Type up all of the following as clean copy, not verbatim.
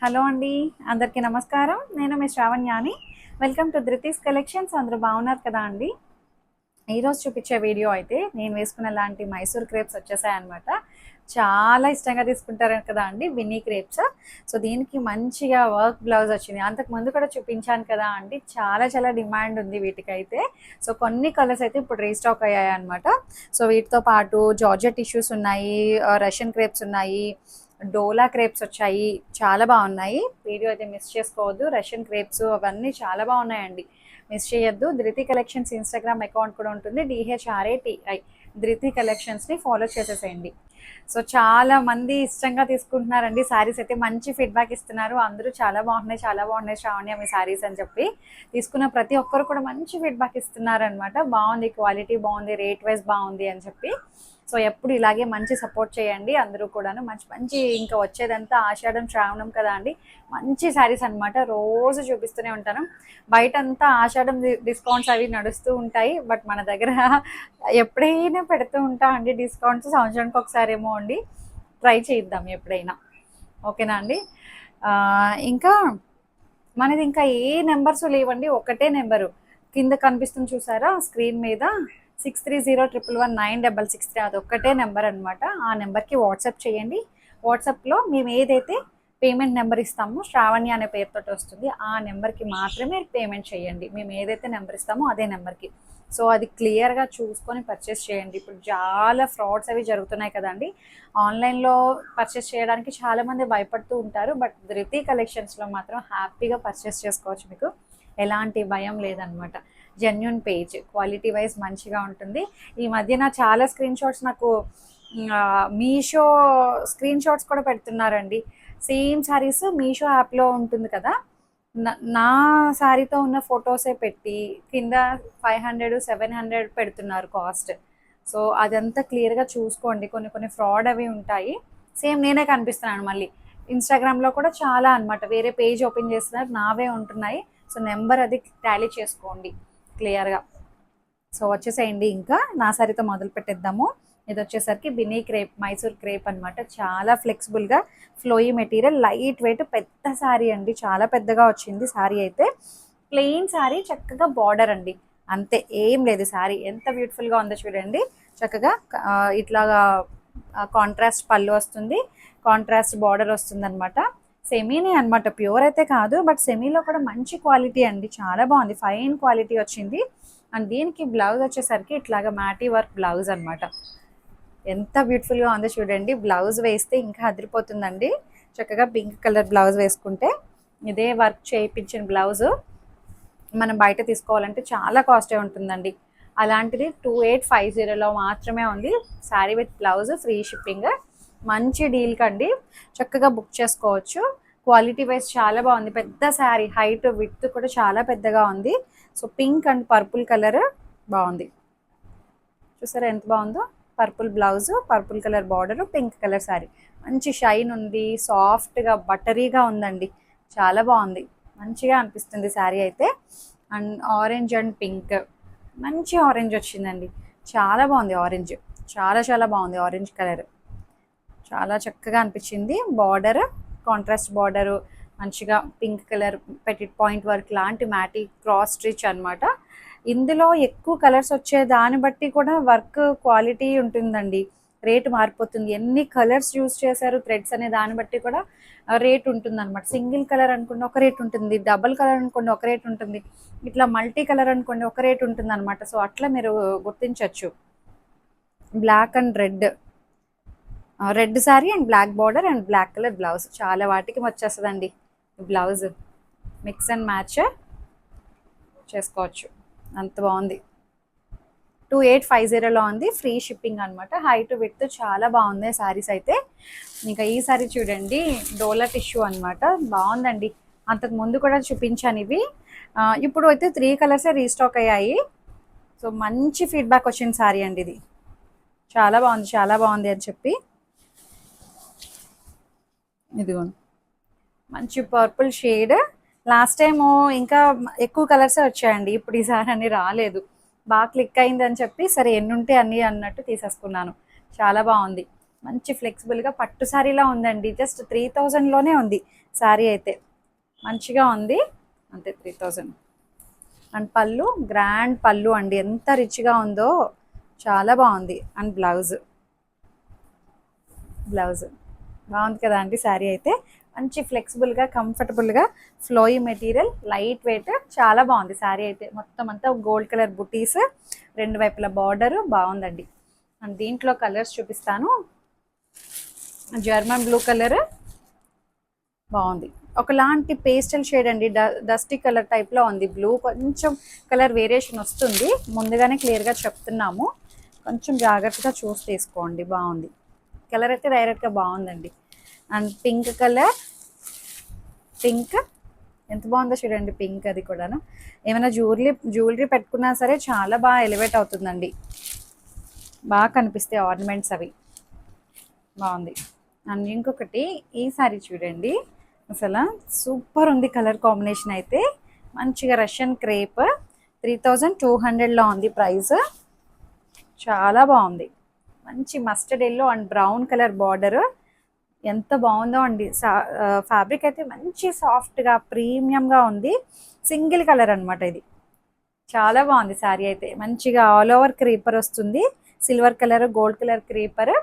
Hello అండి. అందరికీ నమస్కారం. నేను మీ శ్రావణ్యాని. Welcome to Dhruti's collections. అందరూ బాగున్నారు కదా అండి? ఈరోజు చూపించే వీడియో అయితే నేను వేసుకున్న లాంటి మైసూర్ క్రేప్స్ వచ్చేసాయన్నమాట. చాలా ఇష్టంగా తీసుకుంటారు కదా అండి బిన్నీ క్రేప్స్. సో దీనికి మంచిగా వర్క్ బ్లౌజ్ వచ్చింది. అంతకు ముందు కూడా చూపించాను కదా అండి, చాలా చాలా డిమాండ్ ఉంది వీటికైతే. సో కొన్ని కలర్స్ అయితే ఇప్పుడు రీస్టాక్ అయ్యాయి అనమాట. సో వీటితో పాటు జార్జెట్ టిష్యూస్ ఉన్నాయి, రష్యన్ క్రేప్స్ ఉన్నాయి, డోలా క్రేప్స్ వచ్చాయి. చాలా బాగున్నాయి. వీడియో అయితే మిస్ చేసుకోవద్దు. రష్యన్ క్రేప్స్ అవన్నీ చాలా బాగున్నాయండి, మిస్ చేయొద్దు. ధృతి కలెక్షన్స్ ఇన్స్టాగ్రామ్ అకౌంట్ కూడా ఉంటుంది, DHRATI. ధృతి కలెక్షన్స్ని ఫాలో చేసేసేయండి. సో చాలా మంది ఇష్టంగా తీసుకుంటున్నారండి శారీస్ అయితే. మంచి ఫీడ్బ్యాక్ ఇస్తున్నారు అందరూ. చాలా బాగున్నాయి, చాలా బాగున్నాయి శ్రావణ్య మీ శారీస్ అని చెప్పి తీసుకున్న ప్రతి ఒక్కరు కూడా మంచి ఫీడ్బ్యాక్ ఇస్తున్నారు అనమాట. బాగుంది, క్వాలిటీ బాగుంది, రేట్ వైజ్ బాగుంది అని చెప్పి. సో ఎప్పుడు ఇలాగే మంచి సపోర్ట్ చేయండి అందరూ కూడాను. మంచి మంచి ఇంకా వచ్చేదంతా ఆషాఢం శ్రావణం కదా అండి, మంచి శారీస్ అనమాట. రోజు చూపిస్తూనే ఉంటాను. బయట అంతా ఆషాఢం డిస్కౌంట్స్ అవి నడుస్తూ ఉంటాయి, బట్ మన దగ్గర ఎప్పుడైనా పెడుతూ ఉంటా అండి డిస్కౌంట్స్. సంవత్సరానికి ఒకసారి ఏమో అండి, ట్రై చేద్దాం ఎప్పుడైనా. ఓకేనా అండి? ఇంకా మనది ఇంకా ఏ నెంబర్స్ లేవండి, ఒకటే నెంబరు కింద కనిపిస్తుంది చూసారా స్క్రీన్ మీద, 6301119663. అది ఒక్కటే నెంబర్ అనమాట. ఆ నెంబర్కి వాట్సాప్ చేయండి. వాట్సాప్లో మేము ఏదైతే పేమెంట్ నెంబర్ ఇస్తామో శ్రావణ్య అనే పేరుతో వస్తుంది, ఆ నెంబర్కి మాత్రమే పేమెంట్ చేయండి. మేము ఏదైతే నెంబర్ ఇస్తామో అదే నెంబర్కి. సో అది క్లియర్గా చూసుకొని పర్చేస్ చేయండి. ఇప్పుడు చాలా ఫ్రాడ్స్ అవి జరుగుతున్నాయి కదండి. ఆన్లైన్లో పర్చేస్ చేయడానికి చాలామంది భయపడుతూ ఉంటారు, బట్ ధృతి కలెక్షన్స్లో మాత్రం హ్యాపీగా పర్చేస్ చేసుకోవచ్చు. మీకు ఎలాంటి భయం లేదనమాట. జెన్యున్ పేజ్, క్వాలిటీ వైజ్ మంచిగా ఉంటుంది. ఈ మధ్యన చాలా స్క్రీన్ షాట్స్ నాకు మీషో స్క్రీన్ షాట్స్ కూడా పెడుతున్నారండి. సేమ్ శారీస్ మీషో యాప్లో ఉంటుంది కదా, నా శారీతో ఉన్న ఫొటోసే పెట్టి కింద 500 700 పెడుతున్నారు కాస్ట్. సో అదంతా క్లియర్గా చూసుకోండి. కొన్ని కొన్ని ఫ్రాడ్ అవి ఉంటాయి. సేమ్ నేనే కనిపిస్తున్నాను మళ్ళీ. ఇన్స్టాగ్రామ్లో కూడా చాలా అనమాట, వేరే పేజ్ ఓపెన్ చేస్తున్నారు, నావే ఉంటున్నాయి. సో నెంబర్ అది టాలీ చేసుకోండి క్లియర్గా. సో వచ్చేసేయండి, ఇంకా నా సారీతో మొదలు పెట్టేద్దాము. ఇది వచ్చేసరికి బినీ క్రేప్, మైసూర్ క్రేప్ అనమాట. చాలా ఫ్లెక్సిబుల్గా ఫ్లోయీ మెటీరియల్, లైట్ వెయిట్, పెద్ద శారీ అండి, చాలా పెద్దగా వచ్చింది శారీ అయితే. ప్లెయిన్ శారీ, చక్కగా బార్డర్ అండి, అంతే, ఏం లేదు. శారీ ఎంత బ్యూటిఫుల్గా ఉందో చూడండి. చక్కగా ఇట్లాగా కాంట్రాస్ట్ పళ్ళు వస్తుంది, కాంట్రాస్ట్ బార్డర్ వస్తుంది అనమాట. సెమీనే అనమాట, ప్యూర్ అయితే కాదు, బట్ సెమీలో కూడా మంచి క్వాలిటీ అండి, చాలా బాగుంది, ఫైన్ క్వాలిటీ వచ్చింది. అండ్ దీనికి బ్లౌజ్ వచ్చేసరికి ఇట్లాగా మ్యాటీ వర్క్ బ్లౌజ్ అనమాట. ఎంత బ్యూటిఫుల్గా ఉందో చూడండి. బ్లౌజ్ వేస్తే ఇంకా అదిరిపోతుందండి. చక్కగా పింక్ కలర్ బ్లౌజ్ వేసుకుంటే, ఇదే వర్క్ చేయించిన బ్లౌజు మనం బయట తీసుకోవాలంటే చాలా కాస్టే ఉంటుందండి. అలాంటిది 2850లో మాత్రమే ఉంది. Sari with blouse, free shipping. మంచి డీల్ కండి, చక్కగా బుక్ చేసుకోవచ్చు. క్వాలిటీ వైజ్ చాలా బాగుంది. పెద్ద శారీ, హైట్ విడ్త్ కూడా చాలా పెద్దగా ఉంది. So pink and purple colour బాగుంది, చూసారా ఎంత బాగుందో. Purple blouse, purple colour border, pink colour sari. మంచి షైన్ ఉంది, సాఫ్ట్గా బటరీగా ఉందండి, చాలా బాగుంది, మంచిగా అనిపిస్తుంది శారీ అయితే. అండ్ ఆరెంజ్ అండ్ పింక్, మంచి ఆరెంజ్ వచ్చిందండి, చాలా బాగుంది ఆరెంజ్, చాలా చాలా బాగుంది ఆరెంజ్ కలర్, చాలా చక్కగా అనిపించింది. బార్డర్ కాంట్రాస్ట్ బార్డరు, మంచిగా పింక్ కలర్ పెట్టి పాయింట్ వర్క్ లాంటి మ్యాటీ క్రాస్ స్టిచ్ అనమాట. ఇందులో ఎక్కువ కలర్స్ వచ్చే దాన్ని బట్టి కూడా వర్క్ క్వాలిటీ ఉంటుందండి, రేటు మారిపోతుంది. ఎన్ని కలర్స్ యూజ్ చేశారు థ్రెడ్స్ అనే దాన్ని బట్టి కూడా రేట్ ఉంటుంది అనమాట. సింగిల్ కలర్ అనుకోండి ఒక రేట్ ఉంటుంది, డబుల్ కలర్ అనుకోండి ఒక రేట్ ఉంటుంది, ఇట్లా మల్టీ కలర్ అనుకోండి ఒక రేట్ ఉంటుంది అనమాట. సో అట్లా మీరు గుర్తించవచ్చు. Black and red, red sari and black border and black colour blouse, చాలా వాటికి వచ్చేస్తుందండి బ్లౌజ్. మిక్స్ అండ్ మ్యాచ్ చేసుకోవచ్చు, అంత బాగుంది. 2850లో ఉంది, ఫ్రీ షిప్పింగ్ అనమాట. హైట్ విడ్త్ చాలా బాగుంది శారీస్ అయితే. ఇంకా ఈ శారీ చూడండి, డోలా టిష్యూ అనమాట, బాగుందండి. అంతకు ముందు కూడా చూపించాను ఇవి. ఇప్పుడు అయితే 3 కలర్సే రీస్టాక్ అయ్యాయి. సో మంచి ఫీడ్బ్యాక్ వచ్చిన శారీ అండి ఇది, చాలా బాగుంది, చాలా బాగుంది అని చెప్పి. ఇదిగోండి, మంచి పర్పుల్ షేడ్. లాస్ట్ టైము ఇంకా ఎక్కువ కలర్సే వచ్చాయండి, ఇప్పుడు ఈసారి అన్ని రాలేదు. బాగా క్లిక్ అయింది అని చెప్పి సరే ఎన్ని ఉంటే అన్ని అన్నట్టు తీసేసుకున్నాను. చాలా బాగుంది, మంచి ఫ్లెక్సిబుల్గా పట్టు శారీలా ఉందండి. జస్ట్ 3000లోనే ఉంది. శారీ అయితే మంచిగా ఉంది. అంతే 3000. అండ్ పళ్ళు గ్రాండ్ పళ్ళు అండి, ఎంత రిచ్గా ఉందో, చాలా బాగుంది. అండ్ బ్లౌజ్ బాగుంది కదా అండి. శారీ అయితే మంచి ఫ్లెక్సిబుల్గా కంఫర్టబుల్గా ఫ్లోయి మెటీరియల్, లైట్ వెయిట్, చాలా బాగుంది. శారీ అయితే మొత్తం అంతా గోల్డ్ కలర్ బుటీస్, రెండు వైపుల బార్డర్ బాగుందండి. అండ్ దీంట్లో కలర్స్ చూపిస్తాను. జర్మన్ బ్లూ కలర్ బాగుంది, ఒకలాంటి పేస్టల్ షేడ్ అండి, డస్టీ కలర్ టైప్లో ఉంది. బ్లూ కొంచెం కలర్ వేరియేషన్ వస్తుంది, ముందుగానే క్లియర్గా చెప్తున్నాము, కొంచెం జాగ్రత్తగా చూసి తీసుకోండి. బాగుంది కలర్ అయితే, డైరెక్ట్గా బాగుందండి. అండ్ పింక్ కలర్, పింక్ ఎంత బాగుందో చూడండి. పింక్ అది కూడాను ఏమైనా జ్యువెలరీ పెట్టుకున్నా సరే చాలా బాగా ఎలివేట్ అవుతుందండి, బాగా కనిపిస్తాయి ఆర్నమెంట్స్ అవి. బాగుంది. అండ్ ఇంకొకటి ఈ సారీ చూడండి, అసలు సూపర్ ఉంది కలర్ కాంబినేషన్ అయితే. మంచిగా రష్యన్ క్రేప్, 3200లో ఉంది ప్రైస్. చాలా బాగుంది. మంచి mustard yellow and brown colour border, ఎంత బాగుందో అండి. ఫ్యాబ్రిక్ అయితే మంచి సాఫ్ట్గా ప్రీమియంగా ఉంది. సింగిల్ కలర్ అనమాట ఇది. చాలా బాగుంది శారీ అయితే. మంచిగా ఆల్ ఓవర్ క్రీపర్ వస్తుంది, silver colour gold colour creeper.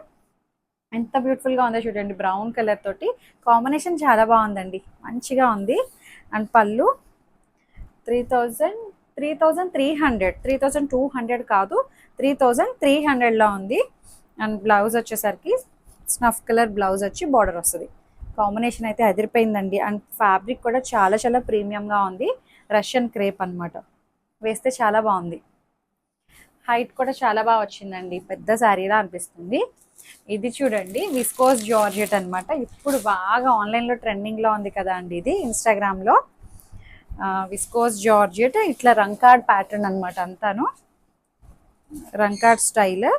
ఎంత బ్యూటిఫుల్గా ఉందో చూడండి, బ్రౌన్ కలర్ తోటి కాంబినేషన్ చాలా బాగుందండి, మంచిగా ఉంది. అండ్ పళ్ళు 3000, 3200 కాదు, 3300లో ఉంది. అండ్ బ్లౌజ్ వచ్చేసరికి స్నఫ్ కలర్ బ్లౌజ్ వచ్చి బార్డర్ వస్తుంది. కాంబినేషన్ అయితే అదిరిపోయిందండి. అండ్ ఫ్యాబ్రిక్ కూడా చాలా చాలా ప్రీమియంగా ఉంది, రష్యన్ క్రేప్ అనమాట. వేస్తే చాలా బాగుంది. హైట్ కూడా చాలా బాగా వచ్చిందండి, పెద్ద శారీలా అనిపిస్తుంది. ఇది చూడండి విస్కోస్ జార్జెట్ అనమాట. ఇప్పుడు బాగా ఆన్లైన్లో ట్రెండింగ్లో ఉంది కదా అండి ఇది, ఇన్స్టాగ్రామ్లో. విస్కోస్ జార్జెట్, ఇట్లా రంకార్డ్ ప్యాటర్న్ అనమాట, అంతాను రంకార్డ్ స్టైల్.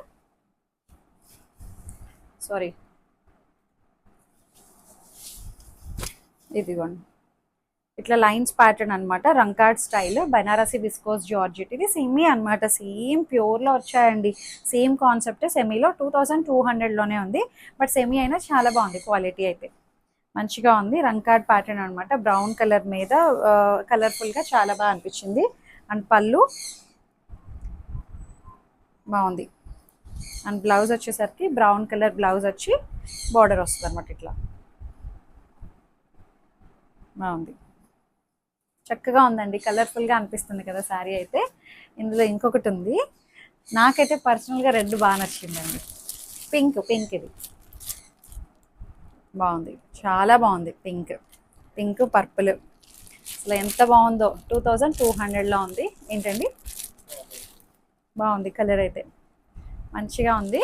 సారీ, ఇదిగోండి ఇట్లా లైన్స్ ప్యాటర్న్ అనమాట, రంకార్డ్ స్టైల్, బనారసి విస్కోస్ జార్జెట్. ఇది సెమీ అనమాట, సేమ్ ప్యూర్లో వచ్చాయండి. సేమ్ కాన్సెప్ట్, సెమీలో 2200లోనే ఉంది. బట్ సెమీ అయినా చాలా బాగుంది, క్వాలిటీ అయితే మంచిగా ఉంది. రంకార్డ్ ప్యాటర్న్ అనమాట, బ్రౌన్ కలర్ మీద కలర్ఫుల్గా చాలా బాగా అనిపించింది. అండ్ పళ్ళు బాగుంది. అండ్ బ్లౌజ్ వచ్చేసరికి బ్రౌన్ కలర్ బ్లౌజ్ వచ్చి బార్డర్ వస్తుంది అనమాట, ఇట్లా బాగుంది. చక్కగా ఉందండి, కలర్ఫుల్గా అనిపిస్తుంది కదా శారీ అయితే. ఇందులో ఇంకొకటి ఉంది, నాకైతే పర్సనల్గా రెడ్ బాగా నచ్చిందండి. పింక్ ఇది బాగుంది, చాలా బాగుంది. పింక్ పర్పుల్, అసలు ఎంత బాగుందో. 2200లో ఉంది. ఏంటండి, బాగుంది కలర్ అయితే, మంచిగా ఉంది.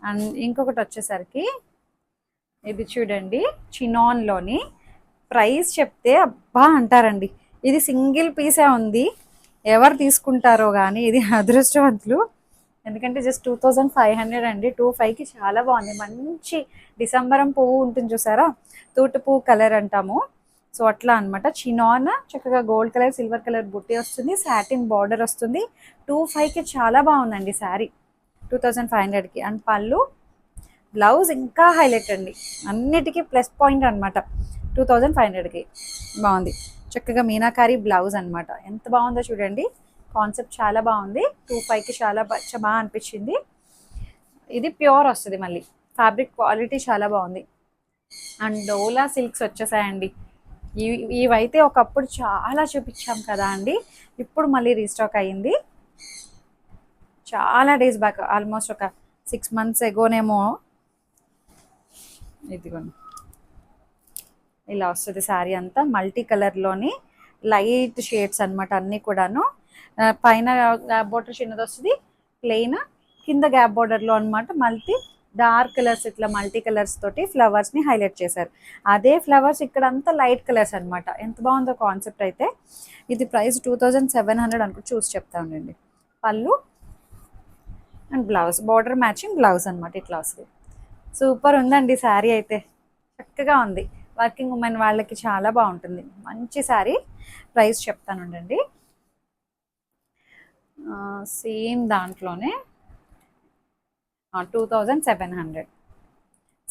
అండ్ ఇంకొకటి వచ్చేసరికి ఇది చూడండి, చినాన్లోని ప్రైస్ చెప్తే అబ్బా అంటారండి. ఇది సింగిల్ పీసే ఉంది, ఎవరు తీసుకుంటారో కానీ ఇది అదృష్టవంతులు. ఎందుకంటే జస్ట్ 2500 అండి. 25కి చాలా బాగుంది. మంచి డిసెంబరం పువ్వు ఉంటుంది చూసారా, తూటు పువ్వు కలర్ అంటాము, సో అట్లా అనమాట. చినాన్ చక్కగా గోల్డ్ కలర్ సిల్వర్ కలర్ బుట్టి వస్తుంది, సాటిన్ బార్డర్ వస్తుంది. 25కి చాలా బాగుందండి శారీ, 2500కి. అండ్ పళ్ళు బ్లౌజ్ ఇంకా హైలైట్ అండి, అన్నిటికీ ప్లస్ పాయింట్ అనమాట. 2500కి బాగుంది. చక్కగా మీనాకారి బ్లౌజ్ అనమాట, ఎంత బాగుందో చూడండి. కాన్సెప్ట్ చాలా బాగుంది. 25కి చాలా బాగా అనిపించింది. ఇది ప్యూర్ వస్తుంది, మళ్ళీ ఫ్యాబ్రిక్ క్వాలిటీ చాలా బాగుంది. అండ్ డోలా సిల్క్స్ వచ్చేసాయండి. ఇవైతే ఒకప్పుడు చాలా చూపించాం కదా అండి, ఇప్పుడు మళ్ళీ రీస్టాక్ అయ్యింది. చాలా డేస్ బ్యాక్, ఆల్మోస్ట్ ఒక 6 months ఎగోనేమో. ఇదిగోండి ఇలా వస్తుంది శారీ అంతా, మల్టీ కలర్లోని లైట్ షేడ్స్ అనమాట అన్నీ కూడాను. పైన గ్యాప్ బోర్డర్ చిన్నది వస్తుంది, ప్లెయిన్, కింద గ్యాప్ బోర్డర్లో అనమాట మల్టీ డార్క్ కలర్స్, ఇట్లా మల్టీ కలర్స్ తోటి ఫ్లవర్స్ని హైలైట్ చేశారు. అదే ఫ్లవర్స్ ఇక్కడ అంతా లైట్ కలర్స్ అనమాట, ఎంత బాగుందో కాన్సెప్ట్ అయితే. ఇది ప్రైస్ 2700 అనుకుంటే చూసి చెప్తా ఉండండి. పళ్ళు and blouse, border matching blouse అనమాట, ఇట్లా వస్తుంది. సూపర్ ఉందండి శారీ అయితే, చక్కగా ఉంది. వర్కింగ్ ఉమెన్ వాళ్ళకి చాలా బాగుంటుంది, మంచి శారీ. ప్రైస్ చెప్తాను ఉండండి. సేమ్ దాంట్లోనే 2700.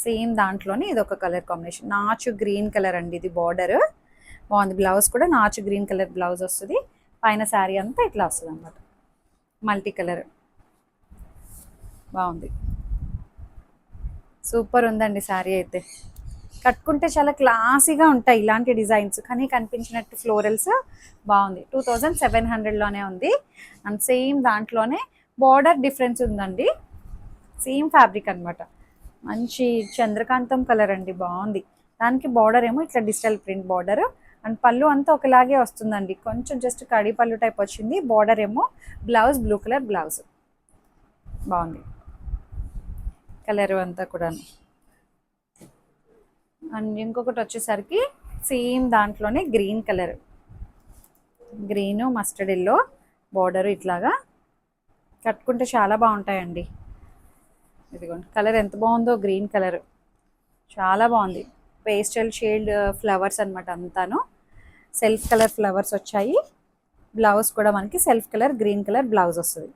సేమ్ దాంట్లోనే ఇది ఒక కలర్ కాంబినేషన్, నాచు గ్రీన్ కలర్ అండి ఇది బార్డర్. బాగుంది. బ్లౌజ్ కూడా నాచు గ్రీన్ కలర్ బ్లౌజ్ వస్తుంది. పైన శారీ అంతా ఇట్లా వస్తుంది అనమాట, మల్టీ కలర్. బాగుంది, సూపర్ ఉందండి శారీ అయితే. కట్టుకుంటే చాలా క్లాసీగా ఉంటాయి ఇలాంటి డిజైన్స్, కానీ కనిపించినట్టు ఫ్లోరల్స్. బాగుంది. 2700లోనే ఉంది. అండ్ సేమ్ దాంట్లోనే బార్డర్ డిఫరెన్స్ ఉందండి. సేమ్ ఫ్యాబ్రిక్ అనమాట, మంచి చంద్రకాంతం కలర్ అండి. బాగుంది. దానికి బార్డర్ ఏమో ఇట్లా డిజిటల్ ప్రింట్ బార్డర్. అండ్ పళ్ళు అంతా ఒకలాగే వస్తుందండి, కొంచెం జస్ట్ కడి పళ్ళు టైప్ వచ్చింది. బార్డర్ ఏమో బ్లౌజ్ బ్లూ కలర్ బ్లౌజ్. బాగుంది కలర్ అంతా కూడా. అండ్ ఇంకొకటి వచ్చేసరికి సేమ్ దాంట్లోనే green colour, green mustard yellow border. ఇట్లాగా కట్టుకుంటే చాలా బాగుంటాయండి. ఇదిగోండి కలర్ ఎంత బాగుందో, గ్రీన్ కలర్ చాలా బాగుంది. పేస్టల్ షేడ్ ఫ్లవర్స్ అనమాట అంతాను. సెల్ఫ్ కలర్ ఫ్లవర్స్ వచ్చాయి. బ్లౌజ్ కూడా మనకి self colour green colour blouse వస్తుంది.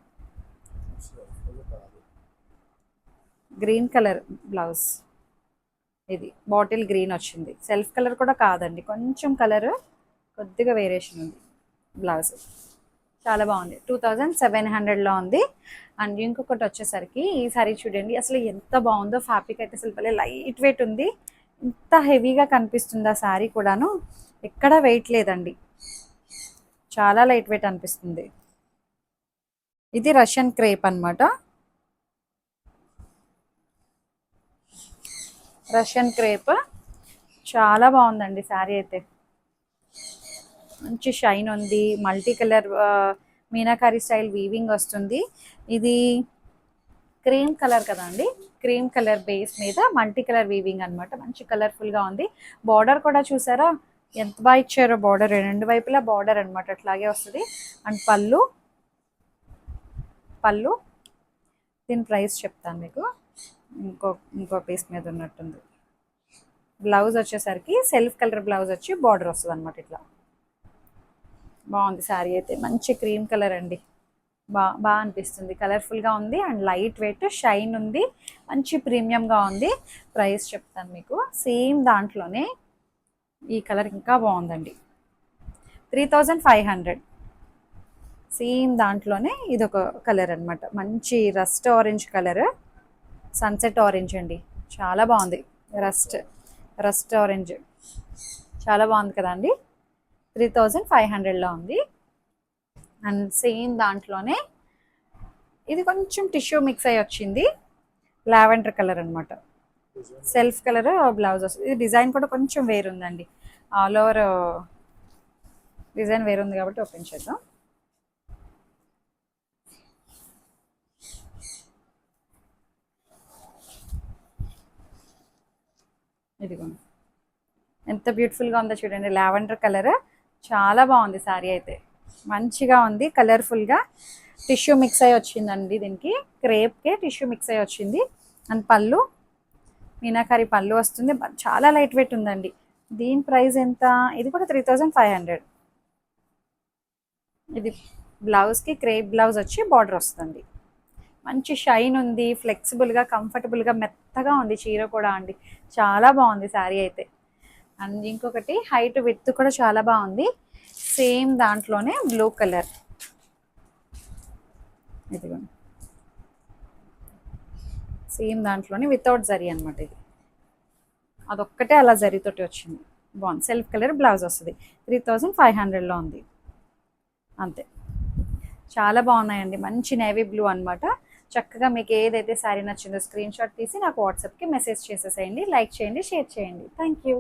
గ్రీన్ కలర్ బ్లౌజ్, ఇది బాటిల్ గ్రీన్ వచ్చింది. సెల్ఫ్ కలర్ కూడా కాదండి, కొంచెం కలర్ కొద్దిగా వేరియేషన్ ఉంది. బ్లౌజ్ చాలా బాగుంది. 2700లో ఉంది. అండ్ ఇంకొకటి వచ్చేసరికి ఈ సారీ చూడండి, అసలు ఎంత బాగుందో. ఫ్యాబ్రిక్ అయితే అసలు భలే లైట్ వెయిట్ ఉంది. ఇంత హెవీగా కనిపిస్తుంది ఆ శారీ కూడాను, ఎక్కడా వెయిట్ లేదండి, చాలా లైట్ వెయిట్ అనిపిస్తుంది. ఇది రష్యన్ క్రేప్ అనమాట, రష్యన్ క్రేప్. చాలా బాగుందండి శారీ అయితే. మంచి షైన్ ఉంది. Multi colour meenakari style weaving వస్తుంది. ఇది క్రీమ్ కలర్ కదా అండి, క్రీమ్ కలర్ బేస్ మీద మల్టీ కలర్ వీవింగ్ అనమాట. మంచి కలర్ఫుల్గా ఉంది. బార్డర్ కూడా చూసారా ఎంత బాగా ఇచ్చారో. బార్డర్ రెండు వైపులా బార్డర్ అనమాట, అట్లాగే వస్తుంది. అండ్ పళ్ళు, పళ్ళు దీని ప్రైస్ చెప్తాను మీకు. ఇంకో పీస్ మీద ఉన్నట్టుంది. బ్లౌజ్ వచ్చేసరికి సెల్ఫ్ కలర్ బ్లౌజ్ వచ్చి బార్డర్ వస్తుంది అనమాట ఇట్లా. బాగుంది శారీ అయితే, మంచి క్రీమ్ కలర్ అండి. బాగా అనిపిస్తుంది, కలర్ఫుల్గా ఉంది. అండ్ లైట్ వెయిట్ షైన్ ఉంది, మంచి ప్రీమియంగా ఉంది. ప్రైస్ చెప్తాను మీకు. సేమ్ దాంట్లోనే ఈ కలర్ ఇంకా బాగుందండి, 3500. సేమ్ దాంట్లోనే ఇదొక కలర్ అనమాట, మంచి rust orange colour, sunset orange అండి. చాలా బాగుంది. రస్ట్ ఆరెంజ్ చాలా బాగుంది కదా అండి. 3500లో ఉంది. అండ్ సేమ్ దాంట్లోనే ఇది కొంచెం టిష్యూ మిక్స్ అయ్యి వచ్చింది, లావెండర్ కలర్ అనమాట. సెల్ఫ్ కలర్ బ్లౌజ్ వస్తుంది. ఇది డిజైన్ కూడా కొంచెం వేరుందండి, ఆల్ ఓవర్ డిజైన్ వేరుంది కాబట్టి ఓపెన్ చేద్దాం. ఇదిగోండి ఎంత బ్యూటిఫుల్గా ఉందో చూడండి, లావెండర్ కలర్. చాలా బాగుంది శారీ అయితే, మంచిగా ఉంది. కలర్ఫుల్గా టిష్యూ మిక్స్ అయ్యి వచ్చిందండి. దీనికి క్రేప్కే టిష్యూ మిక్స్ అయ్యి వచ్చింది. అండ్ పళ్ళు మీనాకారి పళ్ళు వస్తుంది. చాలా లైట్ వెయిట్ ఉందండి. దీని ప్రైస్ ఎంత? ఇది కూడా 3500. ఇది బ్లౌజ్కి క్రేప్ బ్లౌజ్ వచ్చి బార్డర్ వస్తుంది. మంచి షైన్ ఉంది, ఫ్లెక్సిబుల్గా కంఫర్టబుల్గా మెత్తగా ఉంది చీర కూడా అండి. చాలా బాగుంది శారీ అయితే. అండ్ ఇంకొకటి హైట్ విడ్త్ కూడా చాలా బాగుంది. సేమ్ దాంట్లోనే బ్లూ కలర్, ఇదిగోండి సేమ్ దాంట్లోనే వితౌట్ జరీ అనమాట. ఇది అదొక్కటే అలా జరీతోటి వచ్చింది. బాగుంది. సెల్ఫ్ కలర్ బ్లౌజ్ వస్తుంది. 3500లో ఉంది అంతే. చాలా బాగున్నాయండి, మంచి నేవీ బ్లూ అనమాట. చక్కగా మీకు ఏదైతే శారీ నచ్చిందో స్క్రీన్ షాట్ తీసి నాకు వాట్సాప్కి మెసేజ్ చేసేసేయండి. లైక్ చేయండి, షేర్ చేయండి. Thank you.